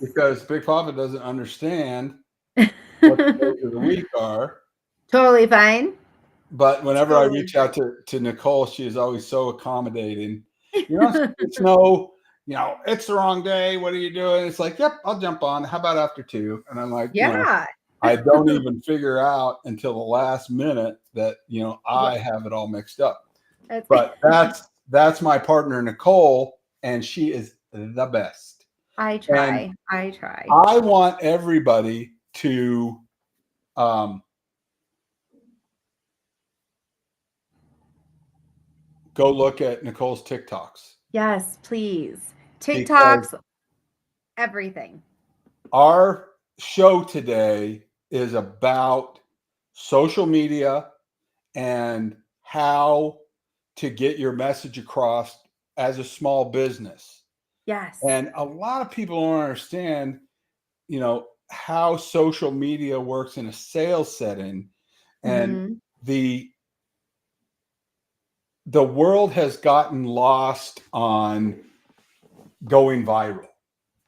because Big Papa doesn't understand what the days of the week are. Totally fine. But whenever I Totally reach out to Nicole, she is always so accommodating. You know, it's no, it's the wrong day. What are you doing? It's like, yep, I'll jump on. How about after 2? And I'm like, Yeah. I don't even figure out until the last minute that, I What? have it all mixed up. It's, But that's my partner, Nicole, and she is the best. I And try. I try. I want everybody to um, go look at Nicole's TikToks Yes, please. because TikToks, everything. our show today is about social media and how to get your message across as a small business. Yes. And a lot of people don't understand, how social media works in a sales setting. And Mm-hmm. the the world has gotten lost on going viral.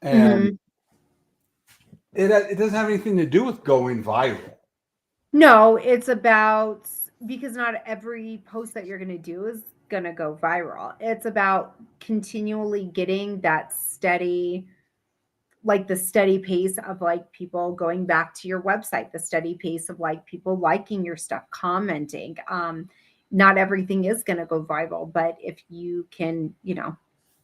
And Mm-hmm. it doesn't have anything to do with going viral. No, it's about because not every post that you're going to do is going to go viral. It's about continually getting that steady, like the steady pace of like people going back to your website, the steady pace of like people liking your stuff, commenting. Not everything is going to go viral, but if you can,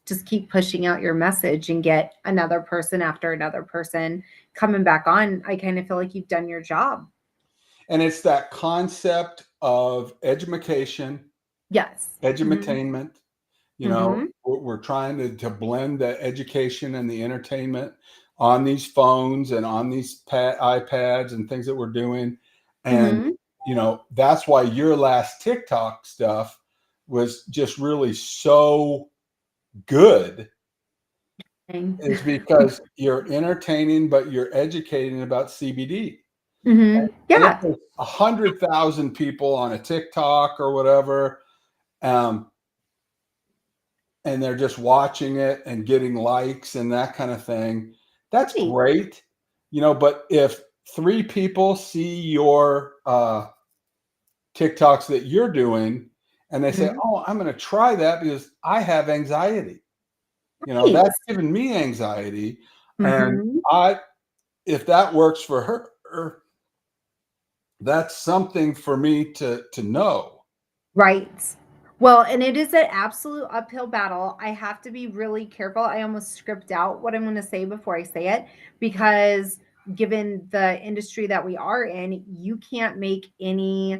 just keep pushing out your message and get another person after another person coming back on, I kind of feel like you've done your job. And it's that concept of education, Yes. Hmm. edutainment. Hmm. We're trying to blend the education and the entertainment on these phones and on these iPads and things that we're doing. And, Hmm. that's why your last TikTok stuff was just really so good, is because you're entertaining, but you're educating about CBD. Hmm. And if Yeah. there's 100,000 people on a TikTok or whatever, um, and they're just watching it and getting likes and that kind of thing, that's Right. great. But if 3 people see your TikToks that you're doing and they say, Hmm. oh, I'm going to try that because I have anxiety, Right. that's giving me anxiety. And Hmm. if that works for her, that's something for me to know. Right. Well, and it is an absolute uphill battle. I have to be really careful. I almost script out what I'm going to say before I say it because given the industry that we are in, you can't make any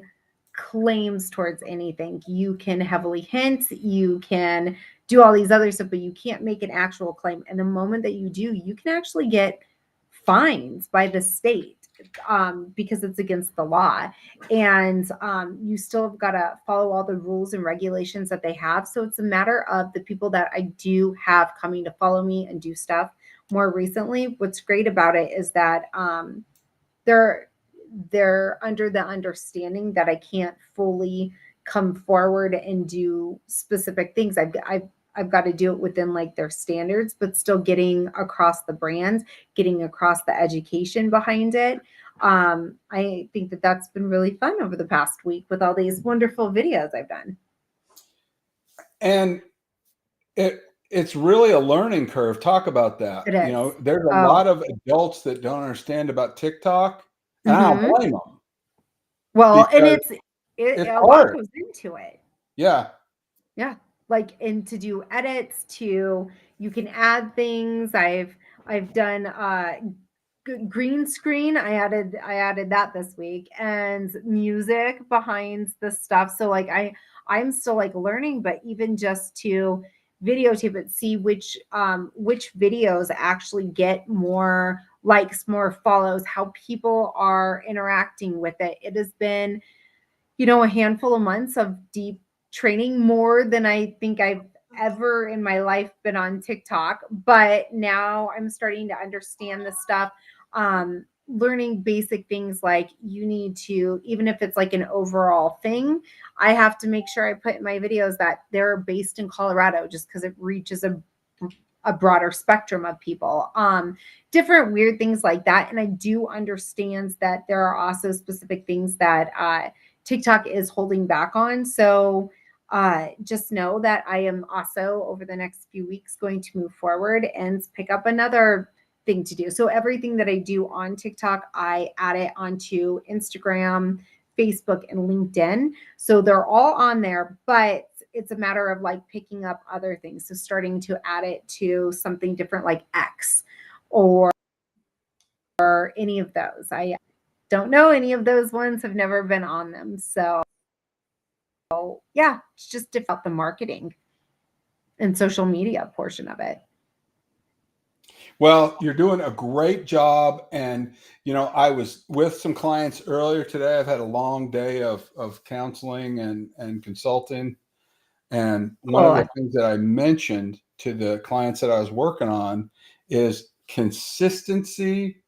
claims towards anything. You can heavily hint, you can do all these other stuff, but you can't make an actual claim. And the moment that you do, you can actually get fines by the state because it's against the law. And you still have got to follow all the rules and regulations that they have. So it's a matter of the people that I do have coming to follow me and do stuff more recently. What's great about it is that they're they're under the understanding that I can't fully come forward and do specific things. I've got to do it within like their standards, but still getting across the brand, getting across the education behind it. I think that that's been really fun over the past week with all these wonderful videos I've done. And it it's really a learning curve. Talk about that. It is. There's a Oh, lot of adults that don't understand about TikTok, and I don't hmm. blame them Well, and because it it's a lot hard. goes into it. Yeah. Yeah. Like and to do edits to you can add things. I've done green screen. I added that this week and music behind the stuff. So like I'm still like learning, but even just to videotape it, see which videos actually get more likes, more follows, how people are interacting with it. It has been a handful of months of deep training, more than I think I've ever in my life been on TikTok. But now I'm starting to understand the stuff. Learning basic things like you need to, even if it's like an overall thing, I have to make sure I put in my videos that they're based in Colorado just because it reaches a a broader spectrum of people. Different weird things like that. And I do understand that there are also specific things that TikTok is holding back on. So just know that I am also over the next few weeks going to move forward and pick up another thing to do. So everything that I do on TikTok, I add it onto Instagram, Facebook, and LinkedIn. So they're all on there, but it's a matter of like picking up other things. So starting to add it to something different like X or any of those. I don't know any of those ones, have never been on them. So yeah, it's just about the marketing and social media portion of it. Well, you're doing a great job. And, you know, I was with some clients earlier today. I've had a long day of counseling and consulting. And one of the things that I mentioned to the clients that I was working on is consistency.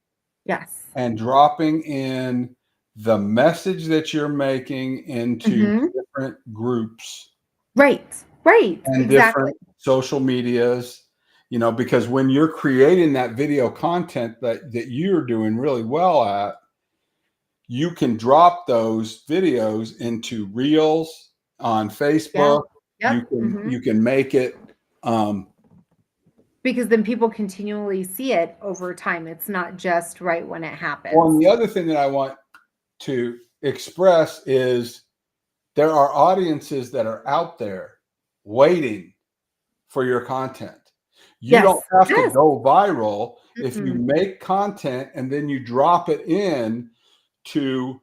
Yes. And dropping in the message that you're making into different groups. Right. And Exactly. different social medias, you know, because when you're creating that video content that you're doing really well at, you can drop those videos into reels on Facebook. Yeah. Yep. You can make it because then people continually see it over time. It's not just right when it happens. Well, and the other thing that I want to express is there are audiences that are out there waiting for your content. You don't have to go viral if you make content and then you drop it in to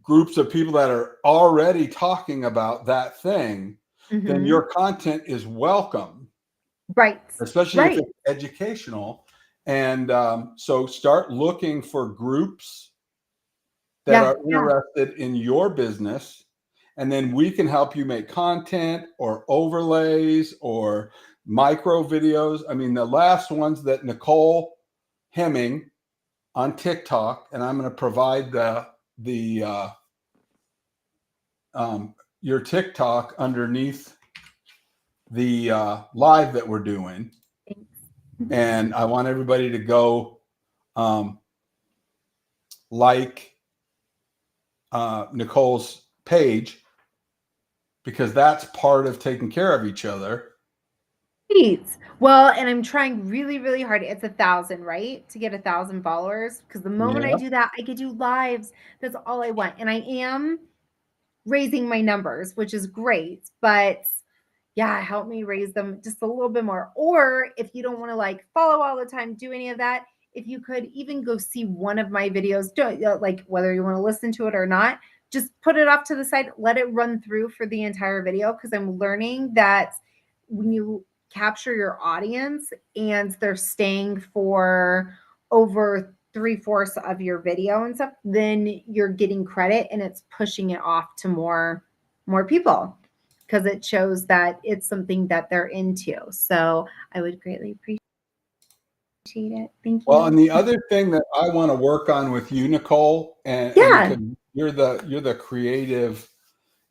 groups of people that are already talking about that thing, then your content is welcome. Right. Especially if it's educational. And so start looking for groups that are interested in your business. And then we can help you make content or overlays or micro videos. I mean, the last ones that Nicole Hemming on TikTok, and I'm going to provide your TikTok underneath the live that we're doing. And I want everybody to go like Nicole's page, because that's part of taking care of each other. Well, and I'm trying really, really hard. It's 1,000, right? To get 1,000 followers. Because the moment I do that, I could do lives. That's all I want. And I am raising my numbers, which is great. But yeah, help me raise them just a little bit more. Or if you don't want to like follow all the time, do any of that, if you could even go see one of my videos, like whether you want to listen to it or not, just put it off to the side, let it run through for the entire video. Because I'm learning that when you capture your audience and they're staying for over 3/4 of your video and stuff, then you're getting credit and it's pushing it off to more people, because it shows that it's something that they're into. So I would greatly appreciate it. Thank you. Well, and the other thing that I want to work on with you, Nicole, and you're the creative,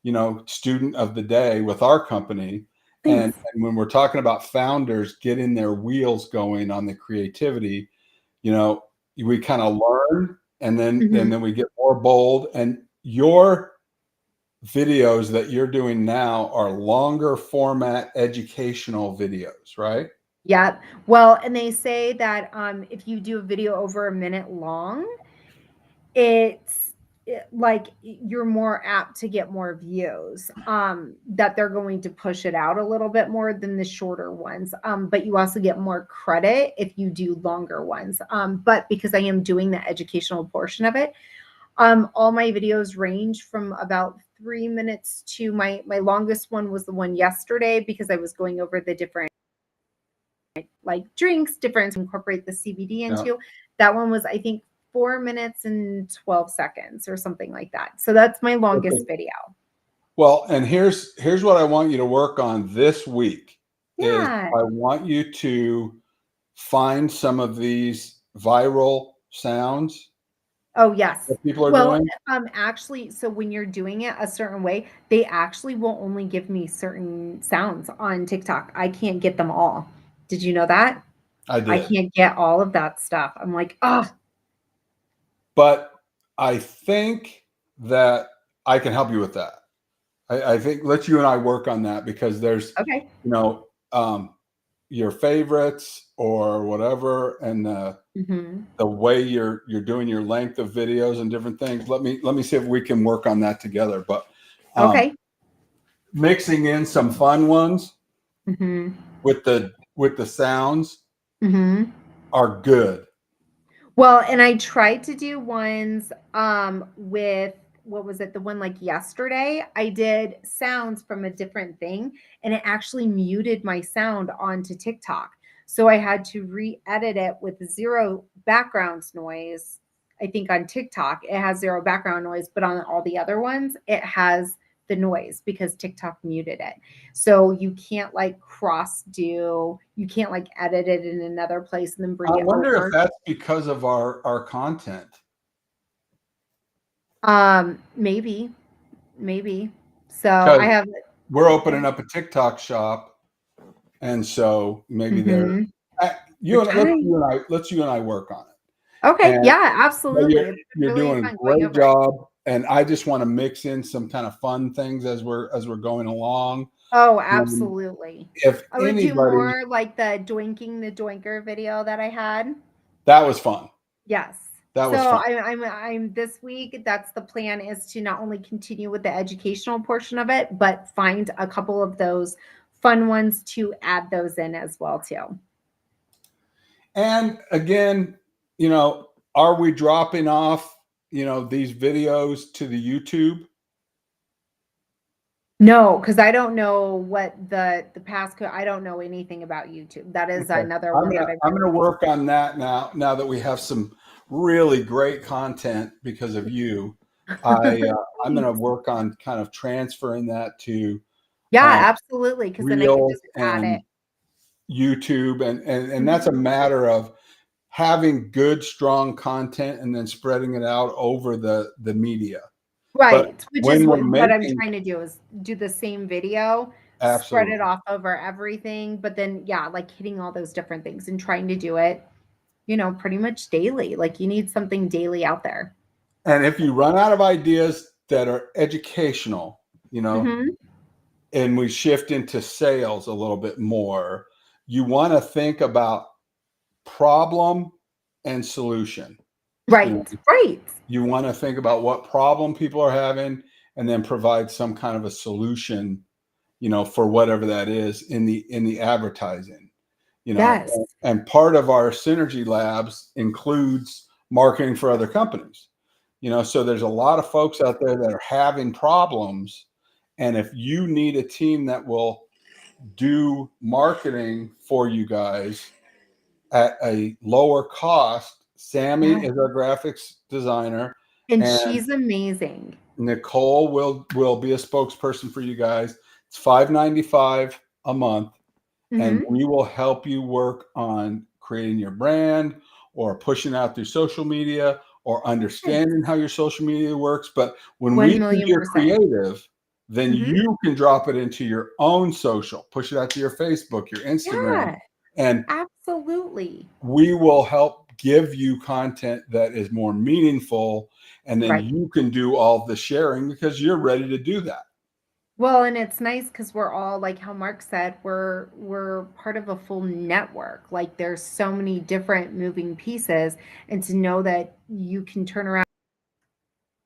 you know, student of the day with our company. And when we're talking about founders getting their wheels going on the creativity, you know, we kind of learn and then we get more bold. And your videos that you're doing now are longer format educational videos, right? Yeah. Well, and they say that if you do a video over a minute long, like you're more apt to get more views, that they're going to push it out a little bit more than the shorter ones. But you also get more credit if you do longer ones. But because I am doing the educational portion of it, all my videos range from about 3 minutes to my longest one was the one yesterday, because I was going over the different like drinks, different incorporate the CBD into. That one was, I think, 4 minutes and 12 seconds or something like that. So that's my longest video. Well, and here's what I want you to work on this week. Is I want you to find some of these viral sounds Oh, yes. that people are Well, doing? actually, so when you're doing it a certain way, they actually will only give me certain sounds on TikTok. I can't get them all. Did you know that? I I did. can't get all of that stuff. I'm like, oh, But I think that I can help you with that. I think let you and I work on that because there's, okay. you know, your favorites or whatever, and Hmm. the way you're doing your length of videos and different things. Let me see if we can work on that together. But Okay. mixing in some fun ones Hmm. with the sounds Hmm. are good. Well, and I tried to do ones with what was it? The one like yesterday, I did sounds from a different thing and it actually muted my sound onto TikTok. So I had to re-edit it with zero background noise. I think on TikTok it has zero background noise, but on all the other ones it has the noise because TikTok muted it. So you can't like cross do, you can't like edit it in another place and then bring I it wonder if over. that's because of our content. Maybe, maybe. So I Because have. we're opening up a TikTok shop, and so maybe they're Mhm. you We're and trying. let's you and I work on it. Okay, And yeah, but absolutely. It's been you're really doing fun a going great over it. job, and I just want to mix in some kind of fun things as we're going along. Oh, Um, absolutely. if I would do anybody, more like the Doinking the Doinker video that I had. that was fun. Yes. That So was fun. I'm this week, that's the plan is to not only continue with the educational portion of it, but find a couple of those fun ones to add those in as well too. And again, are we dropping off, these videos to the YouTube? No, because I don't know what the passcode. I don't know anything about YouTube. That is Okay. another I'm one gonna that I I'm really gonna need. work on that now that we have some really great content because of you. I'm gonna Thanks. work on kind of transferring that to Yeah, uh, absolutely. Because then I can Reels just add it. and YouTube, and that's a Mhm. matter of having good, strong content and then spreading it out over the media. But Right, which is when we're what I'm making trying to do is do the same video, spread it absolutely, off over everything, but then yeah, like hitting all those different things and trying to do it, pretty much daily. Like you need something daily out there. and if you run out of ideas that are educational, Mhm. and we shift into sales a little bit more, you want to think about problem and solution. You know, Right, right. you want to think about what problem people are having and then provide some kind of a solution, for whatever that is in the advertising, Yes. and part of our synergy labs includes marketing for other companies. So there's a lot of folks out there that are having problems, and if you need a team that will do marketing for you guys at a lower cost. Sammy Yeah. is our graphics designer, And and she's amazing. Nicole will be a spokesperson for you guys. It's $5.95 a month, and Mhm. we will help you work on creating your brand or pushing out through social media or Nice. understanding how your social media works. But when we think you're 1,000,000%. creative, then Mhm. you can drop it into your own social, push it out to your Facebook, your Instagram, Yeah, and absolutely. we will help give you content that is more meaningful. And then Right. you can do all the sharing because you're ready to do that. Well, and it's nice because we're all like how Mark said, we're part of a full network. Like there's so many different moving pieces, and to know that you can turn around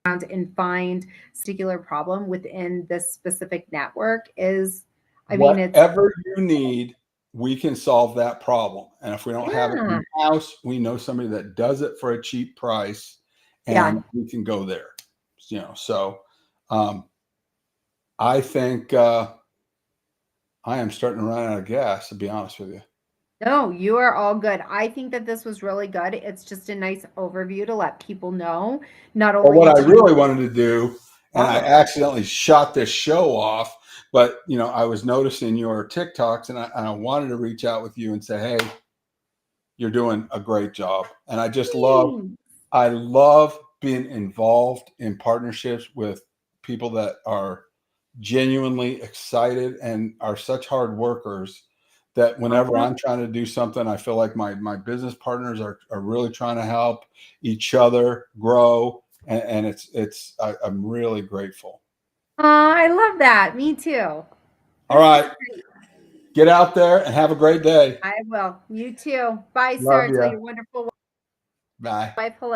and find particular problem within this specific network is, I mean, it's Whatever you need, we can solve that problem. And if we don't have it yeah, in house, we know somebody that does it for a cheap price, yeah. and we can go there. So um, I think I am starting to run out of gas, to be honest with you. No, you are all good. I think that this was really good. It's just a nice overview to let people know, not But what only I really to wanted to do, and I follow. accidentally shot this show off, but I was noticing your TikToks, and I wanted to reach out with you and say, hey, you're doing a great job. And I just love, Thanks. I love being involved in partnerships with people that are genuinely excited and are such hard workers that whenever I'm trying to do something, I feel like my business partners are really trying to help each other grow. And I'm really grateful. I love that. Me too. All right. Get out there and have a great day. I will. You too. Bye, Love Sarah. Tell you. your wonderful Bye. wife hello.